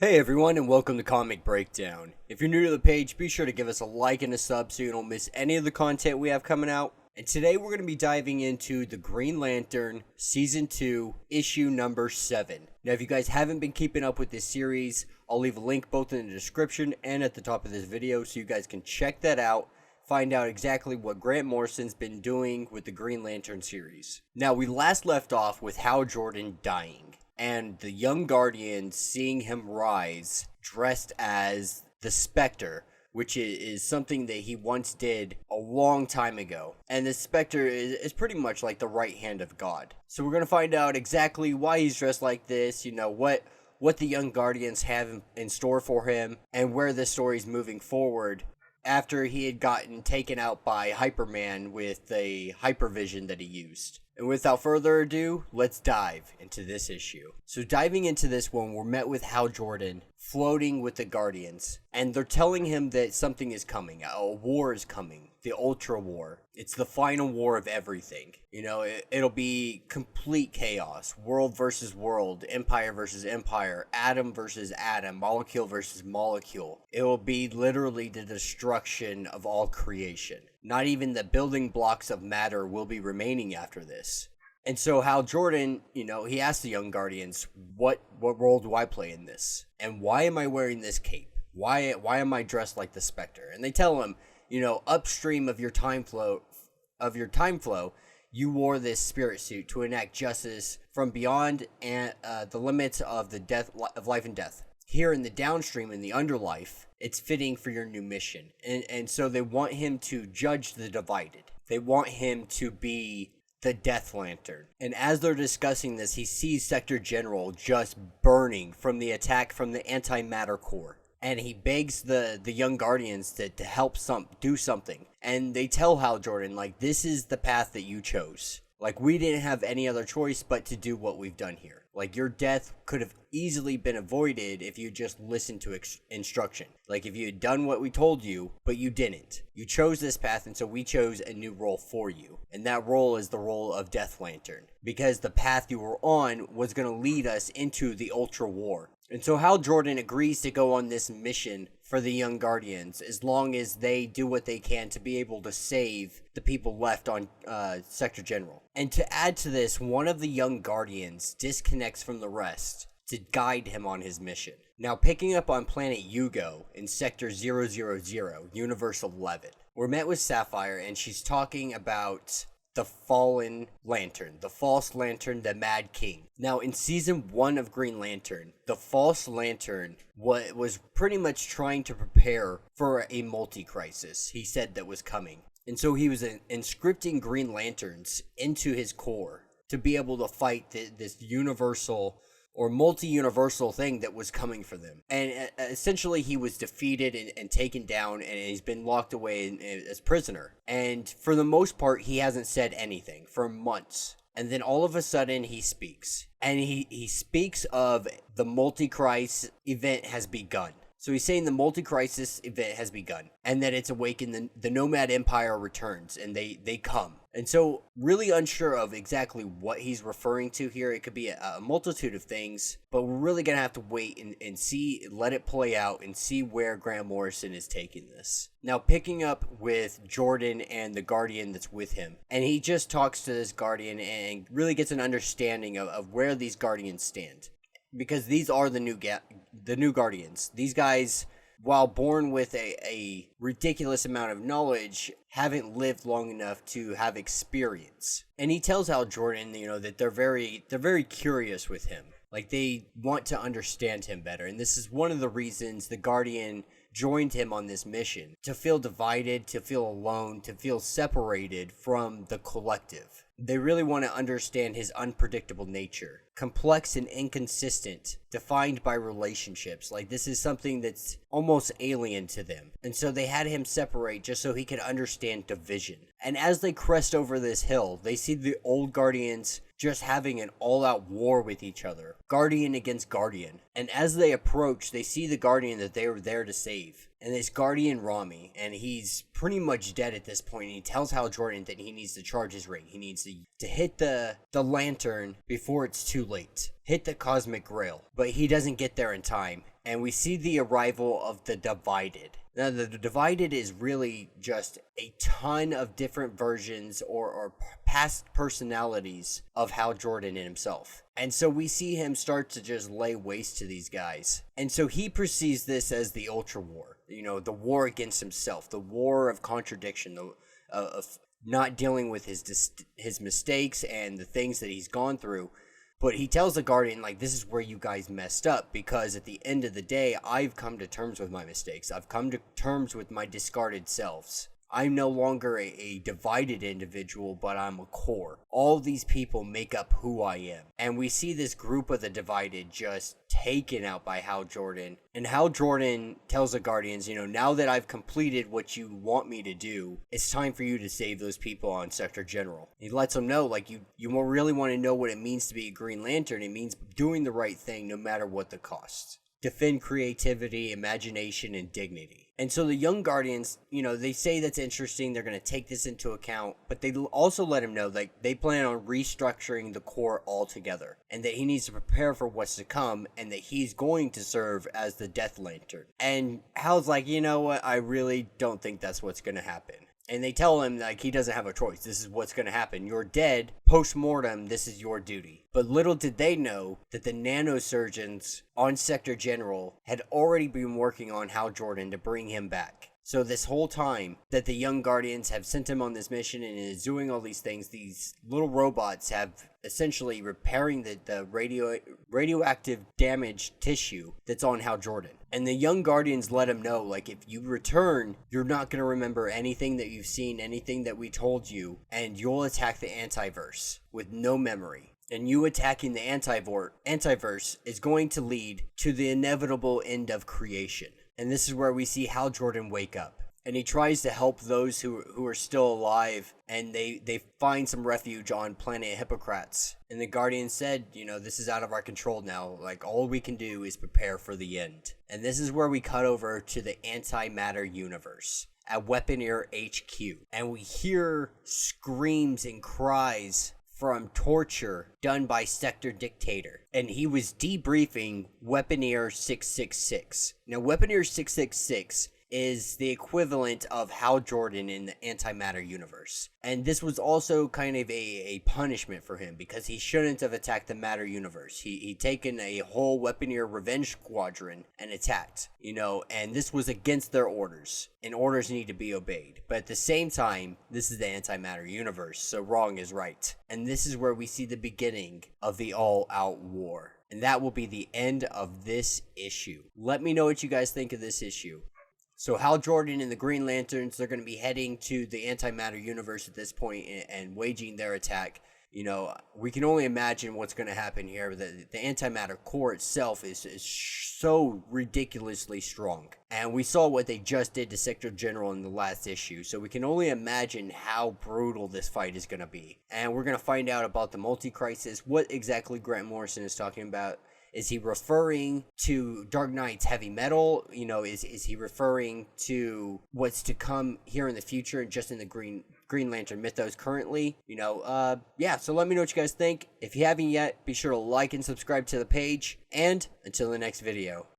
Hey everyone, and welcome to Comic Breakdown. If you're new to the page, be sure to give us a like and a sub so you don't miss any of the content we have coming out. And today we're going to be diving into the Green Lantern Season 2, Issue number 7. Now if you guys haven't been keeping up with this series, I'll leave a link both in the description and at the top of this video so you guys can check that out. Find out exactly what Grant Morrison's been doing with the Green Lantern series. Now we last left off with Hal Jordan dying, and the young Guardians seeing him rise dressed as the Spectre, which is something that he once did a long time ago. And the Spectre is pretty much like the right hand of God. So we're going to find out exactly why he's dressed like this, what the young Guardians have in store for him, and where this story's moving forward after he had gotten taken out by Hyperman with the hypervision that he used. And without further ado, let's dive into this issue. So diving into this one, we're met with Hal Jordan floating with the Guardians, and they're telling him that something is coming. A war is coming. The Ultrawar. It's the final war of everything. It'll be complete chaos. World versus world. Empire versus empire. Atom versus atom. Molecule versus molecule. It will be literally the destruction of all creation. Not even the building blocks of matter will be remaining after this. And so Hal Jordan, he asked the young Guardians, what role do I play in this? And why am I wearing this cape? Why am I dressed like the Spectre? And they tell him, upstream of your time flow, you wore this spirit suit to enact justice from beyond and the limits of the death of life and death. Here in the downstream, in the underlife, it's fitting for your new mission. And so they want him to judge the divided. They want him to be the Death Lantern. And as they're discussing this, he sees Sector General just burning from the attack from the antimatter core. And he begs the young Guardians to help do something. And they tell Hal Jordan, this is the path that you chose. We didn't have any other choice but to do what we've done here. Your death could have easily been avoided if you just listened to instruction. If you had done what we told you, but you didn't. You chose this path, and so we chose a new role for you. And that role is the role of Death Lantern. Because the path you were on was going to lead us into the Ultrawar. And so Hal Jordan agrees to go on this mission for the young Guardians as long as they do what they can to be able to save the people left on Sector General. And to add to this, one of the young Guardians disconnects from the rest to guide him on his mission. Now, picking up on planet Yugo in Sector 000, Universe 11, we're met with Sapphire, and she's talking about the fallen lantern, the false lantern, the Mad King. Now, in season 1 of Green Lantern, the false lantern was pretty much trying to prepare for a multi-crisis he said that was coming. And so he was inscripting Green Lanterns into his core to be able to fight this universal or multi-universal thing that was coming for them. And essentially he was defeated and taken down, and he's been locked away as prisoner. And for the most part, he hasn't said anything for months. And then all of a sudden he speaks. And he speaks of the multi-crisis event has begun. So he's saying the multi-crisis event has begun, and that it's awakened, the Nomad Empire returns, and they come. And so, really unsure of exactly what he's referring to here. It could be a multitude of things, but we're really going to have to wait and see, let it play out, and see where Grant Morrison is taking this. Now, picking up with Jordan and the Guardian that's with him, and he just talks to this Guardian and really gets an understanding of where these Guardians stand. Because these are the new Guardians. These guys, while born with a ridiculous amount of knowledge, haven't lived long enough to have experience. And he tells Hal Jordan, that they're very curious with him. They want to understand him better. And this is one of the reasons the Guardian joined him on this mission. To feel divided, to feel alone, to feel separated from the collective. They really want to understand his unpredictable nature. Complex and inconsistent, defined by relationships. This is something that's almost alien to them. And so they had him separate just so he could understand division. And as they crest over this hill, they see the old Guardians just having an all-out war with each other. Guardian against Guardian. And as they approach, they see the Guardian that they were there to save. And it's Guardian Rami, and he's pretty much dead at this point. And he tells Hal Jordan that he needs to charge his ring. He needs to hit the lantern before it's too late. Hit the Cosmic Grail. But he doesn't get there in time. and we see the arrival of the Divided. Now, the Divided is really just a ton of different versions or past personalities of Hal Jordan in himself. And so we see him start to just lay waste to these guys. And so he perceives this as the Ultrawar, the war against himself, the war of contradiction, of not dealing with his mistakes and the things that he's gone through. But he tells the Guardian, like, this is where you guys messed up, because at the end of the day, I've come to terms with my mistakes. I've come to terms with my discarded selves. I'm no longer a divided individual, but I'm a core. All these people make up who I am. And we see this group of the Divided just taken out by Hal Jordan. And Hal Jordan tells the Guardians, now that I've completed what you want me to do, it's time for you to save those people on Sector General. He lets them know, like, you really want to know what it means to be a Green Lantern. It means doing the right thing no matter what the cost. Defend creativity, imagination, and dignity. And so the young Guardians, they say that's interesting. They're going to take this into account. But they also let him know, like, they plan on restructuring the Corps altogether. And that he needs to prepare for what's to come. And that he's going to serve as the Death Lantern. And Hal's like, you know what? I really don't think that's what's going to happen. And they tell him, like, he doesn't have a choice. This is what's going to happen. You're dead. Post-mortem, this is your duty. But little did they know that the nanosurgeons on Sector General had already been working on Hal Jordan to bring him back. So this whole time that the young Guardians have sent him on this mission and is doing all these things, these little robots have essentially repairing the radioactive damaged tissue that's on Hal Jordan. And the young Guardians let him know, like, if you return, you're not going to remember anything that you've seen, anything that we told you, and you'll attack the antiverse with no memory. And you attacking the antiverse is going to lead to the inevitable end of creation. And this is where we see Hal Jordan wake up. And he tries to help those who are still alive, and they find some refuge on planet Hippocrates. And the Guardian said, this is out of our control now. Like, all we can do is prepare for the end. And this is where we cut over to the antimatter universe at Weaponeer HQ. And we hear screams and cries from torture done by Sector Dictator. And he was debriefing Weaponeer 666. Now, Weaponeer 666 is the equivalent of Hal Jordan in the antimatter universe. And this was also kind of a punishment for him, because he shouldn't have attacked the matter universe. He'd taken a whole Weaponeer revenge squadron and attacked, and this was against their orders, and orders need to be obeyed. But at the same time, this is the antimatter universe, so wrong is right. And this is where we see the beginning of the all-out war. And that will be the end of this issue. Let me know what you guys think of this issue. So Hal Jordan and the Green Lanterns, they're going to be heading to the antimatter universe at this point and waging their attack. We can only imagine what's going to happen here. The antimatter core itself is so ridiculously strong. And we saw what they just did to Sector General in the last issue. So we can only imagine how brutal this fight is going to be. And we're going to find out about the multi-crisis, what exactly Grant Morrison is talking about. Is he referring to Dark Knight's heavy metal? Is he referring to what's to come here in the future and just in the Green Lantern mythos currently? So let me know what you guys think. If you haven't yet, be sure to like and subscribe to the page. And until the next video.